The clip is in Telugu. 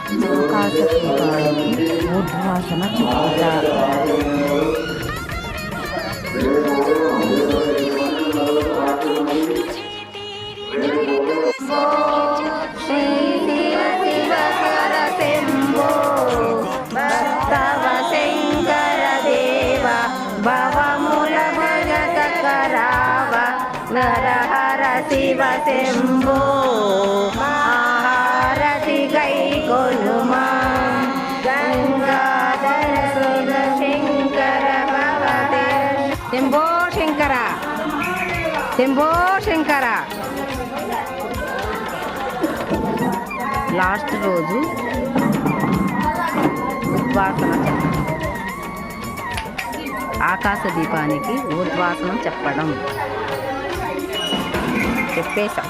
ఆకాశ దీపానికి ఊర్ధ్వాసన చెప్పుట. నరహర శివ శంభో హారతి గై కొనుమా గంగాధర శివ శంకర భవతే. శంభో శంకర శంభో శంకర. లాస్ట్ రోజు ఉద్వాసన ఆకాశ దీపానికి ఉద్వాసనం చెప్పడం చెప్పేశాం.